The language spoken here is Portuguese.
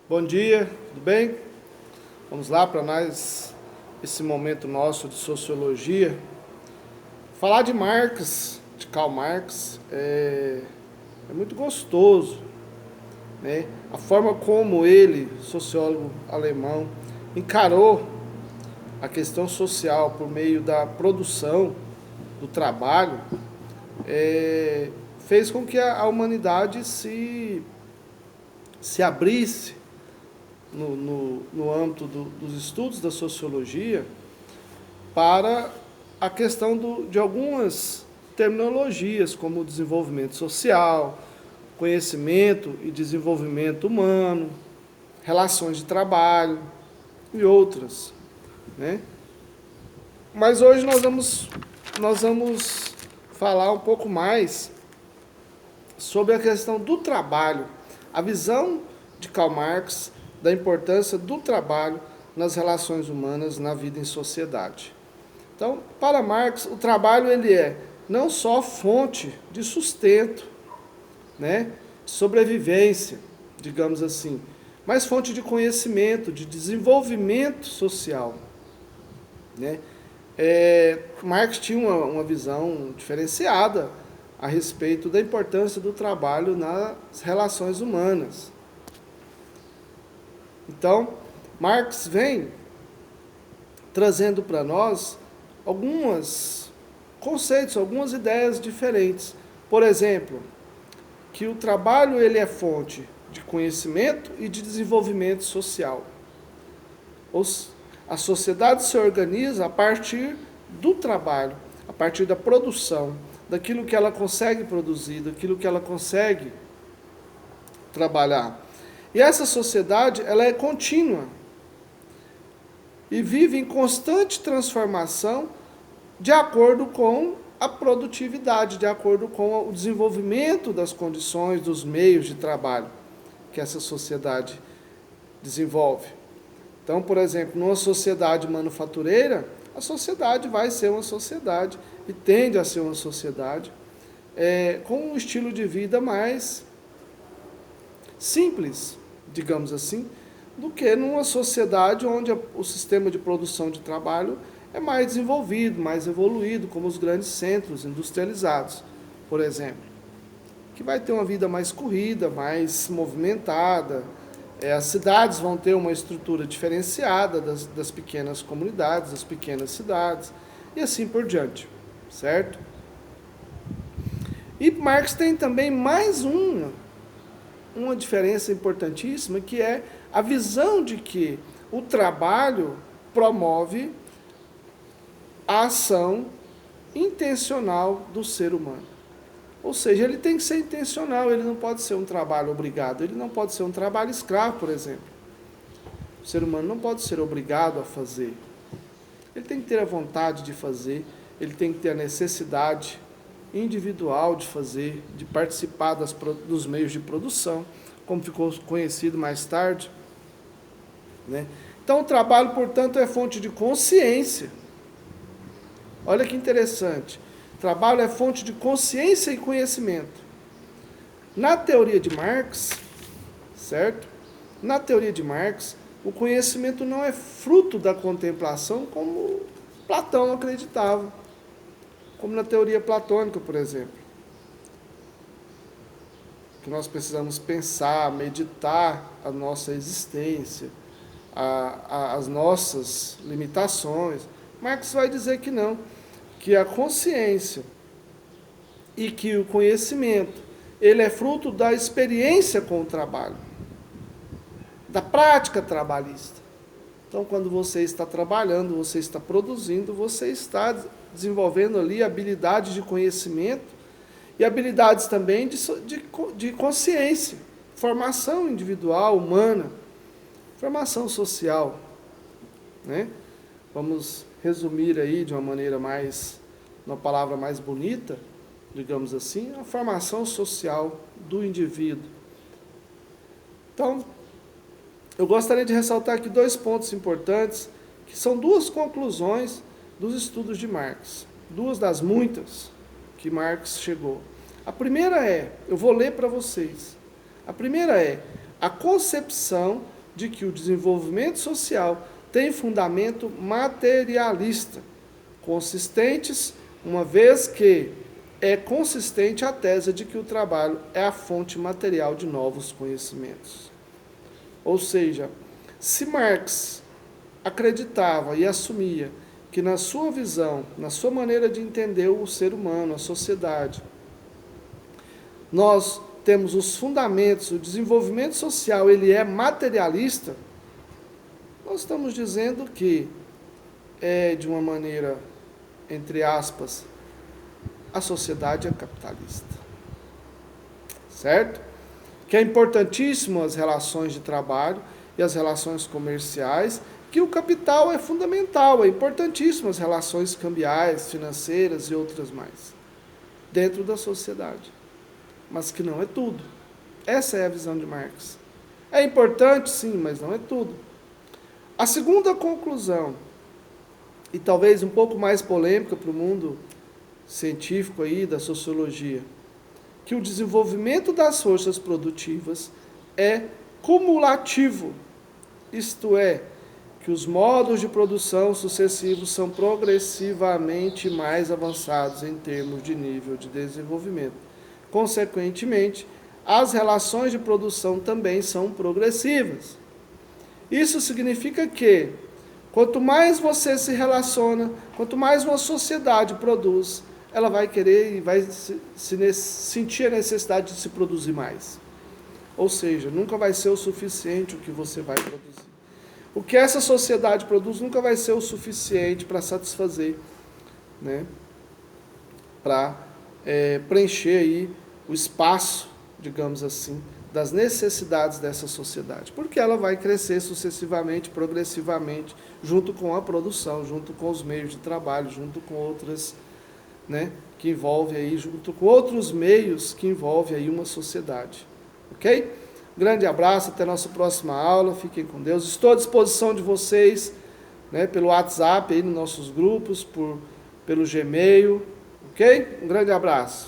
Bom dia, tudo bem? Vamos lá para nós, esse momento nosso de sociologia. Falar de Marx, de Karl Marx, é muito gostoso, né? A forma como ele, sociólogo alemão, encarou a questão social por meio da produção, do trabalho, fez com que a humanidade se abrisse no âmbito dos estudos da sociologia para a questão de algumas terminologias, como o desenvolvimento social, conhecimento e desenvolvimento humano, relações de trabalho e outras, né? Mas hoje nós vamos falar um pouco mais sobre a questão do trabalho, a visão de Karl Marx da importância do trabalho nas relações humanas, na vida em sociedade. Então, para Marx, o trabalho ele é não só fonte de sustento, né, de sobrevivência, digamos assim, mas fonte de conhecimento, de desenvolvimento social, né? Marx tinha uma visão diferenciada a respeito da importância do trabalho nas relações humanas. Então, Marx vem trazendo para nós alguns conceitos, algumas ideias diferentes. Por exemplo, que o trabalho ele é fonte de conhecimento e de desenvolvimento social. A sociedade se organiza a partir do trabalho, a partir da produção, daquilo que ela consegue produzir, daquilo que ela consegue trabalhar. E essa sociedade, ela é contínua e vive em constante transformação de acordo com a produtividade, de acordo com o desenvolvimento das condições, dos meios de trabalho que essa sociedade desenvolve. Então, por exemplo, numa sociedade manufatureira, a sociedade vai ser uma sociedade e tende a ser uma sociedade com um estilo de vida mais simples, digamos assim, do que numa sociedade onde o sistema de produção de trabalho é mais desenvolvido, mais evoluído, como os grandes centros industrializados, por exemplo, que vai ter uma vida mais corrida, mais movimentada. As cidades vão ter uma estrutura diferenciada das pequenas comunidades, das pequenas cidades, e assim por diante, certo? E Marx tem também mais uma diferença importantíssima, que é a visão de que o trabalho promove a ação intencional do ser humano. Ou seja, ele tem que ser intencional, ele não pode ser um trabalho obrigado, ele não pode ser um trabalho escravo, por exemplo. O ser humano não pode ser obrigado a fazer. Ele tem que ter a vontade de fazer, ele tem que ter a necessidade individual de fazer, de participar dos meios de produção, como ficou conhecido mais tarde, né? Então, o trabalho, portanto, é fonte de consciência. Olha que interessante. Trabalho é fonte de consciência e conhecimento. Na teoria de Marx, certo? Na teoria de Marx, o conhecimento não é fruto da contemplação como Platão acreditava. Como na teoria platônica, por exemplo. Que nós precisamos pensar, meditar a nossa existência, as nossas limitações. Marx vai dizer que não, que a consciência e que o conhecimento, ele é fruto da experiência com o trabalho, da prática trabalhista. Então, quando você está trabalhando, você está produzindo, você está desenvolvendo ali habilidades de conhecimento e habilidades também de consciência, formação individual, humana, formação social, né? Vamos resumir aí de uma palavra mais bonita, digamos assim, a formação social do indivíduo. Então, eu gostaria de ressaltar aqui dois pontos importantes, que são duas conclusões dos estudos de Marx, duas das muitas que Marx chegou. A primeira eu vou ler para vocês. A primeira a concepção de que o desenvolvimento social tem fundamento materialista, consistentes, uma vez que é consistente a tese de que o trabalho é a fonte material de novos conhecimentos. Ou seja, se Marx acreditava e assumia que na sua visão, na sua maneira de entender o ser humano, a sociedade, nós temos os fundamentos, o desenvolvimento social, ele é materialista, nós estamos dizendo que é, de uma maneira, entre aspas, a sociedade é capitalista. Certo? Que é importantíssimo as relações de trabalho e as relações comerciais, que o capital é fundamental, é importantíssimo as relações cambiais, financeiras e outras mais, dentro da sociedade. Mas que não é tudo. Essa é a visão de Marx. É importante, sim, mas não é tudo. A segunda conclusão, e talvez um pouco mais polêmica para o mundo científico aí, da sociologia, que o desenvolvimento das forças produtivas é cumulativo, isto é, que os modos de produção sucessivos são progressivamente mais avançados em termos de nível de desenvolvimento. Consequentemente, as relações de produção também são progressivas. Isso significa que, quanto mais você se relaciona, quanto mais uma sociedade produz, ela vai querer e vai sentir a necessidade de se produzir mais. Ou seja, nunca vai ser o suficiente o que você vai produzir. O que essa sociedade produz nunca vai ser o suficiente para satisfazer, né? Para preencher aí o espaço, digamos assim, das necessidades dessa sociedade. Porque ela vai crescer sucessivamente, progressivamente, junto com a produção, junto com os meios de trabalho, junto com outras, né, que envolve aí, junto com outros meios que envolve aí uma sociedade. Ok? Grande abraço, até a nossa próxima aula, fiquem com Deus. Estou à disposição de vocês, né, pelo WhatsApp, aí nos nossos grupos, pelo Gmail, ok? Um grande abraço.